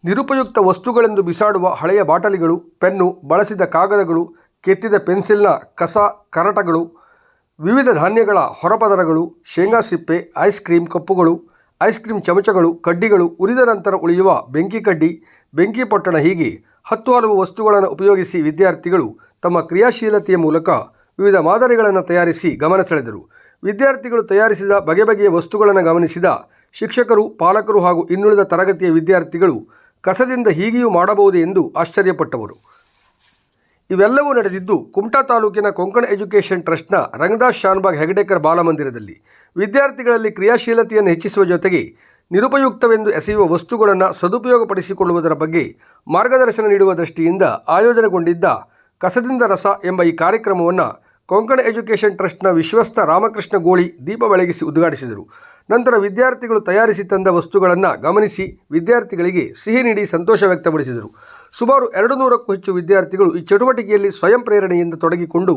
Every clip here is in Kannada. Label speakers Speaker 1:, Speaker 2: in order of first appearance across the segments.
Speaker 1: ನಿರುಪಯುಕ್ತ ವಸ್ತುಗಳೆಂದು ಬಿಸಾಡುವ ಹಳೆಯ ಬಾಟಲಿಗಳು, ಪೆನ್ನು, ಬಳಸಿದ ಕಾಗದಗಳು, ಕೆತ್ತಿದ ಪೆನ್ಸಿಲ್ನ ಕಸ, ಕರಟಗಳು, ವಿವಿಧ ಧಾನ್ಯಗಳ ಹೊರಪದರಗಳು, ಶೇಂಗಾ ಸಿಪ್ಪೆ, ಐಸ್ ಕ್ರೀಮ್ ಕಪ್ಪುಗಳು, ಐಸ್ ಕ್ರೀಮ್ ಚಮಚಗಳು, ಕಡ್ಡಿಗಳು, ಉರಿದ ನಂತರ ಉಳಿಯುವ ಬೆಂಕಿ ಕಡ್ಡಿ, ಬೆಂಕಿ ಪೊಟ್ಟಣ ಹೀಗೆ ಹಲವು ವಸ್ತುಗಳನ್ನು ಉಪಯೋಗಿಸಿ ವಿದ್ಯಾರ್ಥಿಗಳು ತಮ್ಮ ಕ್ರಿಯಾಶೀಲತೆಯ ಮೂಲಕ ವಿವಿಧ ಮಾದರಿಗಳನ್ನು ತಯಾರಿಸಿ ಗಮನ ಸೆಳೆದರು. ವಿದ್ಯಾರ್ಥಿಗಳು ತಯಾರಿಸಿದ ಬಗೆ ಬಗೆಯ ವಸ್ತುಗಳನ್ನು ಗಮನಿಸಿದ ಶಿಕ್ಷಕರು, ಪಾಲಕರು ಹಾಗೂ ಇನ್ನುಳಿದ ತರಗತಿಯ ವಿದ್ಯಾರ್ಥಿಗಳು ಕಸದಿಂದ ಹೀಗೆಯೂ ಮಾಡಬಹುದೇ ಎಂದು ಆಶ್ಚರ್ಯಪಟ್ಟವರು. ಇವೆಲ್ಲವೂ ನಡೆದಿದ್ದು ಕುಮಟಾ ತಾಲೂಕಿನ ಕೊಂಕಣ ಎಜುಕೇಷನ್ ಟ್ರಸ್ಟ್ನ ರಂಗದಾಸ್ ಶಾನ್ಭಾಗ್ ಹೆಗಡೇಕರ್ ಬಾಲಮಂದಿರದಲ್ಲಿ. ವಿದ್ಯಾರ್ಥಿಗಳಲ್ಲಿ ಕ್ರಿಯಾಶೀಲತೆಯನ್ನು ಹೆಚ್ಚಿಸುವ ಜೊತೆಗೆ ನಿರುಪಯುಕ್ತವೆಂದು ಎಸೆಯುವ ವಸ್ತುಗಳನ್ನು ಸದುಪಯೋಗಪಡಿಸಿಕೊಳ್ಳುವುದರ ಬಗ್ಗೆ ಮಾರ್ಗದರ್ಶನ ನೀಡುವ ದೃಷ್ಟಿಯಿಂದ ಆಯೋಜನೆಗೊಂಡಿದ್ದ ಕಸದಿಂದ ರಸ ಎಂಬ ಈ ಕಾರ್ಯಕ್ರಮವನ್ನು ಕೊಂಕಣ ಎಜುಕೇಷನ್ ಟ್ರಸ್ಟ್ನ ವಿಶ್ವಸ್ತ ರಾಮಕೃಷ್ಣ ಗೋಳಿ ದೀಪ ಬೆಳಗಿಸಿ ಉದ್ಘಾಟಿಸಿದರು. ನಂತರ ವಿದ್ಯಾರ್ಥಿಗಳು ತಯಾರಿಸಿ ತಂದ ವಸ್ತುಗಳನ್ನು ಗಮನಿಸಿ ವಿದ್ಯಾರ್ಥಿಗಳಿಗೆ ಸಿಹಿ ನೀಡಿ ಸಂತೋಷ ವ್ಯಕ್ತಪಡಿಸಿದರು. ಸುಮಾರು 200ಕ್ಕೂ ಹೆಚ್ಚು ವಿದ್ಯಾರ್ಥಿಗಳು ಈ ಚಟುವಟಿಕೆಯಲ್ಲಿ ಸ್ವಯಂ ಪ್ರೇರಣೆಯಿಂದ ತೊಡಗಿಕೊಂಡು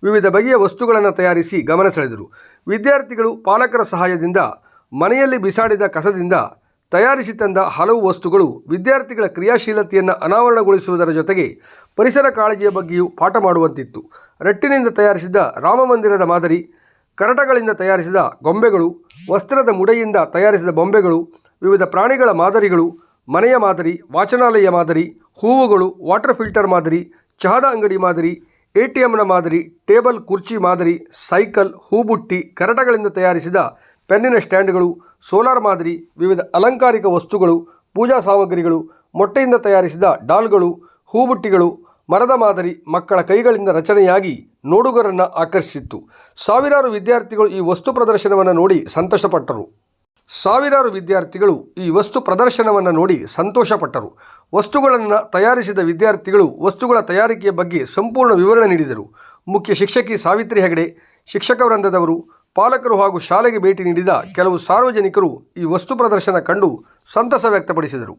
Speaker 1: ವಿವಿಧ ಬಗೆಯ ವಸ್ತುಗಳನ್ನು ತಯಾರಿಸಿ ಗಮನ ಸೆಳೆದರು. ವಿದ್ಯಾರ್ಥಿಗಳು ಪಾಲಕರ ಸಹಾಯದಿಂದ ಮನೆಯಲ್ಲಿ ಬಿಸಾಡಿದ ಕಸದಿಂದ ತಯಾರಿಸಿ ತಂದ ಹಲವು ವಸ್ತುಗಳು ವಿದ್ಯಾರ್ಥಿಗಳ ಕ್ರಿಯಾಶೀಲತೆಯನ್ನು ಅನಾವರಣಗೊಳಿಸುವುದರ ಜೊತೆಗೆ ಪರಿಸರ ಕಾಳಜಿಯ ಬಗ್ಗೆಯೂ ಪಾಠ ಮಾಡುವಂತಿತ್ತು. ರಟ್ಟಿನಿಂದ ತಯಾರಿಸಿದ ರಾಮಮಂದಿರದ ಮಾದರಿ, ಕರಟಗಳಿಂದ ತಯಾರಿಸಿದ ಗೊಂಬೆಗಳು, ವಸ್ತ್ರದ ಮುಡೆಯಿಂದ ತಯಾರಿಸಿದ ಬೊಂಬೆಗಳು, ವಿವಿಧ ಪ್ರಾಣಿಗಳ ಮಾದರಿಗಳು, ಮನೆಯ ಮಾದರಿ, ವಾಚನಾಲಯ ಮಾದರಿ, ಹೂವುಗಳು, ವಾಟರ್ ಫಿಲ್ಟರ್ ಮಾದರಿ, ಚಹಾದ ಅಂಗಡಿ ಮಾದರಿ, ATMನ ಮಾದರಿ, ಟೇಬಲ್ ಕುರ್ಚಿ ಮಾದರಿ, ಸೈಕಲ್, ಹೂಬುಟ್ಟಿ, ಕರಟಗಳಿಂದ ತಯಾರಿಸಿದ ಪೆನ್ನಿನ ಸ್ಟ್ಯಾಂಡ್ಗಳು, ಸೋಲಾರ್ ಮಾದರಿ, ವಿವಿಧ ಅಲಂಕಾರಿಕ ವಸ್ತುಗಳು, ಪೂಜಾ ಸಾಮಗ್ರಿಗಳು, ಮೊಟ್ಟೆಯಿಂದ ತಯಾರಿಸಿದ ಡಾಲ್ಗಳು, ಹೂಬುಟ್ಟಿಗಳು, ಮರದ ಮಾದರಿ ಮಕ್ಕಳ ಕೈಗಳಿಂದ ರಚನೆಯಾಗಿ ನೋಡುಗರನ್ನು ಆಕರ್ಷಿಸಿತ್ತು. ಸಾವಿರಾರು ವಿದ್ಯಾರ್ಥಿಗಳು ಈ ವಸ್ತು ಪ್ರದರ್ಶನವನ್ನು ನೋಡಿ ಸಂತೋಷಪಟ್ಟರು. ವಸ್ತುಗಳನ್ನು ತಯಾರಿಸಿದ ವಿದ್ಯಾರ್ಥಿಗಳು ವಸ್ತುಗಳ ತಯಾರಿಕೆಯ ಬಗ್ಗೆ ಸಂಪೂರ್ಣ ವಿವರಣೆ ನೀಡಿದರು. ಮುಖ್ಯ ಶಿಕ್ಷಕಿ ಸಾವಿತ್ರಿ ಹೆಗಡೆ, ಶಿಕ್ಷಕ ವೃಂದದವರು, ಪಾಲಕರು ಹಾಗೂ ಶಾಲೆಗೆ ಭೇಟಿ ನೀಡಿದ ಕೆಲವು ಸಾರ್ವಜನಿಕರು ಈ ವಸ್ತು ಪ್ರದರ್ಶನ ಕಂಡು ಸಂತಸ ವ್ಯಕ್ತಪಡಿಸಿದರು.